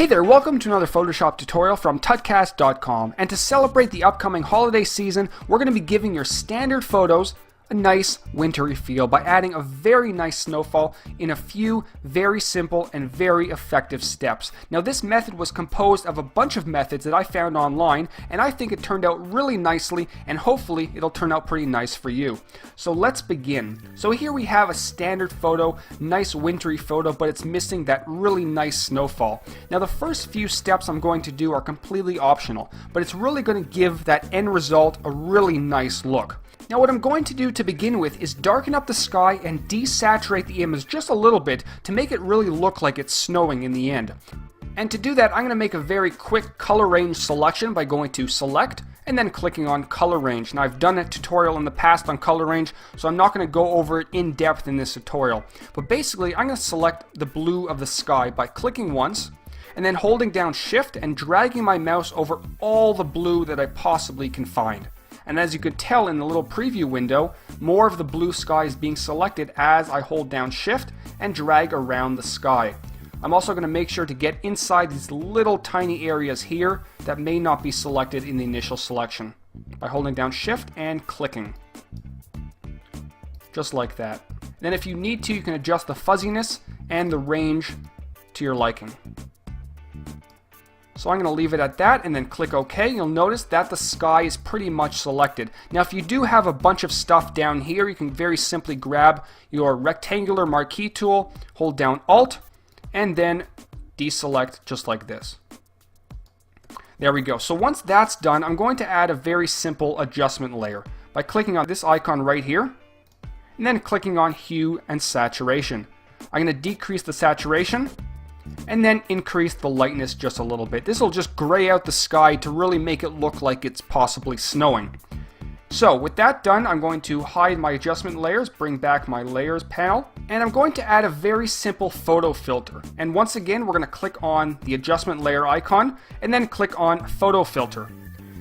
Hey there, welcome to another Photoshop tutorial from tutcast.com, and to celebrate the upcoming holiday season, we're going to be giving your standard photos a nice wintry feel by adding a very nice snowfall in a few very simple and very effective steps. Now this method was composed of a bunch of methods that I found online, and I think it turned out really nicely, and hopefully it'll turn out pretty nice for you. So let's begin. So here we have a standard photo, nice wintry photo, but it's missing that really nice snowfall. Now the first few steps I'm going to do are completely optional, but it's really going to give that end result a really nice look. Now what I'm going to do to begin with is darken up the sky and desaturate the image just a little bit to make it really look like it's snowing in the end. And to do that, I'm going to make a very quick color range selection by going to Select and then clicking on Color Range. Now I've done a tutorial in the past on color range, so I'm not going to go over it in depth in this tutorial. But basically, I'm going to select the blue of the sky by clicking once and then holding down Shift and dragging my mouse over all the blue that I possibly can find. And as you could tell in the little preview window, more of the blue sky is being selected as I hold down Shift and drag around the sky. I'm also going to make sure to get inside these little tiny areas here that may not be selected in the initial selection by holding down Shift and clicking. Just like that. Then if you need to, you can adjust the fuzziness and the range to your liking. So I'm going to leave it at that and then click OK. You'll notice that the sky is pretty much selected. Now if you do have a bunch of stuff down here, you can very simply grab your rectangular marquee tool, hold down Alt, and then deselect just like this. There we go. So once that's done, I'm going to add a very simple adjustment layer by clicking on this icon right here and then clicking on Hue and Saturation. I'm going to decrease the saturation and then increase the lightness just a little bit. This will just gray out the sky to really make it look like it's possibly snowing. So with that done, I'm going to hide my adjustment layers, bring back my layers panel, and I'm going to add a very simple photo filter. And once again, we're going to click on the adjustment layer icon and then click on photo filter.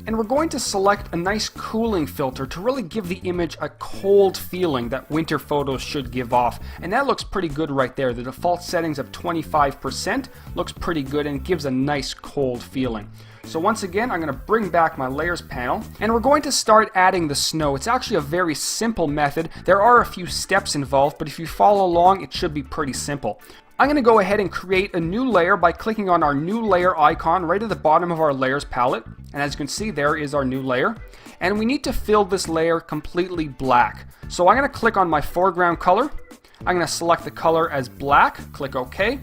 And we're going to select a nice cooling filter to really give the image a cold feeling that winter photos should give off. And that looks pretty good right there. The default settings of 25% looks pretty good and gives a nice cold feeling. So once again, I'm going to bring back my layers panel and we're going to start adding the snow. It's actually a very simple method. There are a few steps involved, but if you follow along, it should be pretty simple. I'm going to go ahead and create a new layer by clicking on our new layer icon right at the bottom of our layers palette. And as you can see, there is our new layer. And we need to fill this layer completely black. So I'm going to click on my foreground color. I'm going to select the color as black, click OK.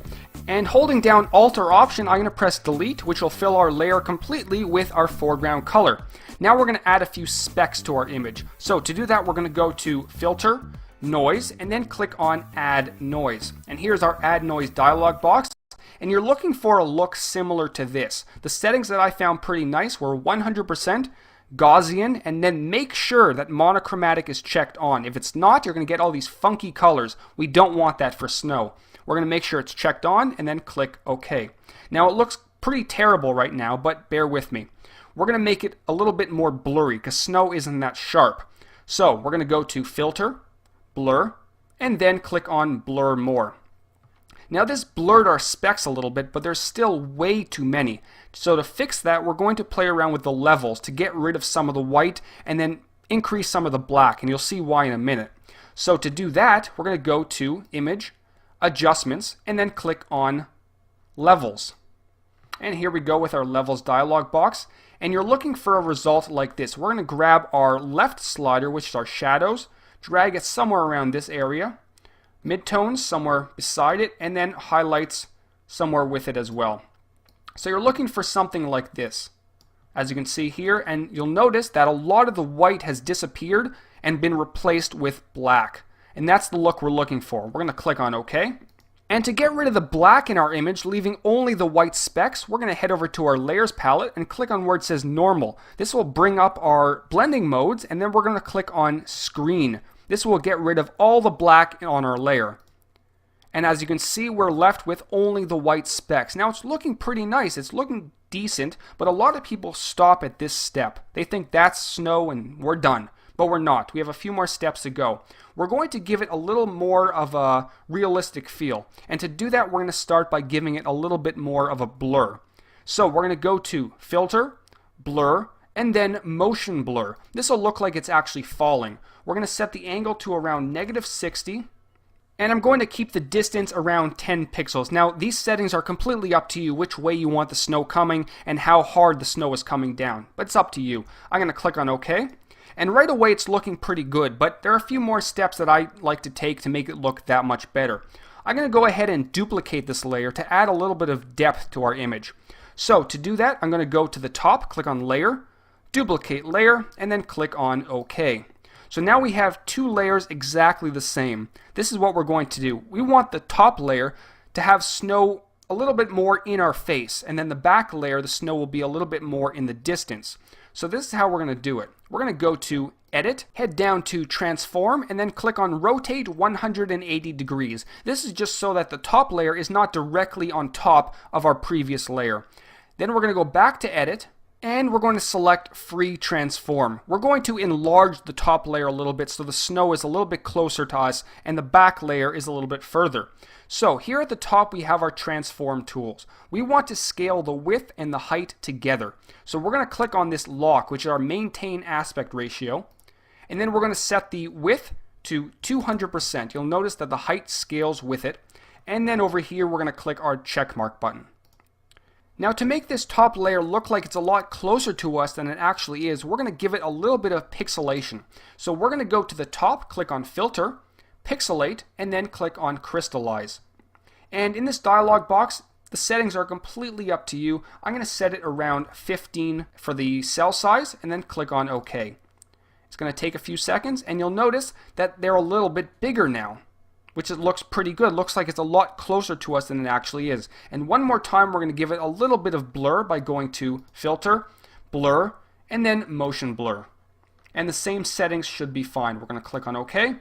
And holding down Alt or Option, I'm going to press Delete, which will fill our layer completely with our foreground color. Now we're going to add a few specks to our image. So to do that, we're going to go to Filter, Noise, and then click on Add Noise. And here's our Add Noise dialog box. And you're looking for a look similar to this. The settings that I found pretty nice were 100%, Gaussian, and then make sure that monochromatic is checked on. If it's not, you're going to get all these funky colors. We don't want that for snow. We're going to make sure it's checked on and then click OK. Now it looks pretty terrible right now, but bear with me. We're going to make it a little bit more blurry because snow isn't that sharp. So we're going to go to Filter, Blur, and then click on Blur More. Now this blurred our specks a little bit, but there's still way too many. So to fix that, we're going to play around with the levels to get rid of some of the white and then increase some of the black, and you'll see why in a minute. So to do that, we're going to go to Image, Adjustments, and then click on Levels. And here we go with our Levels dialog box. And you're looking for a result like this. We're going to grab our left slider, which is our shadows, drag it somewhere around this area, midtones somewhere beside it, and then highlights somewhere with it as well. So you're looking for something like this, as you can see here, and you'll notice that a lot of the white has disappeared and been replaced with black. And that's the look we're looking for. We're going to click on OK. And to get rid of the black in our image, leaving only the white specks, we're going to head over to our layers palette and click on where it says normal. This will bring up our blending modes, and then we're going to click on screen. This will get rid of all the black on our layer. And as you can see, we're left with only the white specks. Now it's looking pretty nice. It's looking decent, but a lot of people stop at this step. They think that's snow and we're done. but we're not. We have a few more steps to go. We're going to give it a little more of a realistic feel. And to do that, we're going to start by giving it a little bit more of a blur. So we're going to go to Filter, Blur, and then Motion Blur. This will look like it's actually falling. We're going to set the angle to around -60. And I'm going to keep the distance around 10 pixels. Now, these settings are completely up to you which way you want the snow coming and how hard the snow is coming down. But it's up to you. I'm going to click on OK. And right away, it's looking pretty good. But there are a few more steps that I like to take to make it look that much better. I'm going to go ahead and duplicate this layer to add a little bit of depth to our image. So to do that, I'm going to go to the top, click on Layer, Duplicate Layer, and then click on OK. So now we have two layers exactly the same. This is what we're going to do. We want the top layer to have snow a little bit more in our face, and then the back layer, the snow will be a little bit more in the distance. So this is how we're going to do it. We're going to go to Edit, head down to Transform, and then click on Rotate 180 degrees. This is just so that the top layer is not directly on top of our previous layer. Then we're going to go back to Edit, and we're going to select Free Transform. We're going to enlarge the top layer a little bit so the snow is a little bit closer to us and the back layer is a little bit further. So here at the top we have our transform tools. We want to scale the width and the height together. So we're going to click on this lock, which is our maintain aspect ratio, and then we're going to set the width to 200%. You'll notice that the height scales with it, and then over here we're going to click our check mark button. Now to make this top layer look like it's a lot closer to us than it actually is, we're going to give it a little bit of pixelation. So we're going to go to the top, click on Filter, Pixelate, and then click on Crystallize. And in this dialog box, the settings are completely up to you. I'm going to set it around 15 for the cell size, and then click on OK. It's going to take a few seconds, and you'll notice that they're a little bit bigger now, which it looks pretty good. Looks like it's a lot closer to us than it actually is. And one more time, we're going to give it a little bit of blur by going to Filter, Blur, and then Motion Blur. And the same settings should be fine. We're going to click on OK.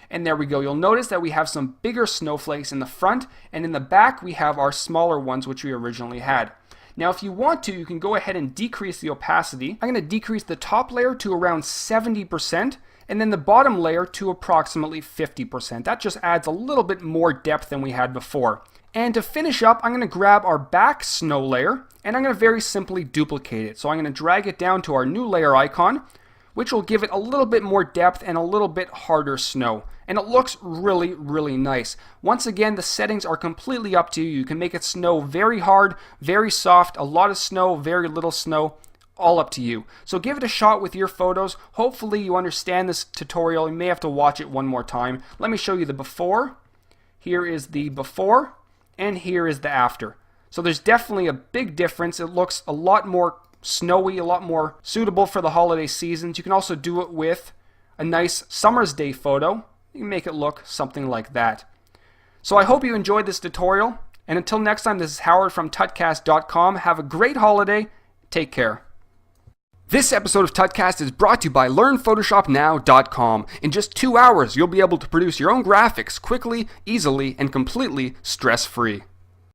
And there we go. You'll notice that we have some bigger snowflakes in the front, and in the back we have our smaller ones which we originally had. Now if you want to, you can go ahead and decrease the opacity. I'm going to decrease the top layer to around 70%. And then the bottom layer to approximately 50%. That just adds a little bit more depth than we had before. And to finish up, I'm going to grab our back snow layer, and I'm going to very simply duplicate it. So I'm going to drag it down to our new layer icon, which will give it a little bit more depth and a little bit harder snow. And it looks really, really nice. Once again, the settings are completely up to you. You can make it snow very hard, very soft, a lot of snow, very little snow. All up to you. So give it a shot with your photos. Hopefully you understand this tutorial. You may have to watch it one more time. Let me show you the before. Here is the before, and here is the after. So there's definitely a big difference. It looks a lot more snowy, a lot more suitable for the holiday seasons. You can also do it with a nice summer's day photo. You can make it look something like that. So I hope you enjoyed this tutorial. And until next time, this is Howard from tutcast.com. Have a great holiday. Take care. This episode of Tutcast is brought to you by LearnPhotoshopNow.com. In just 2 hours, you'll be able to produce your own graphics quickly, easily, and completely stress-free.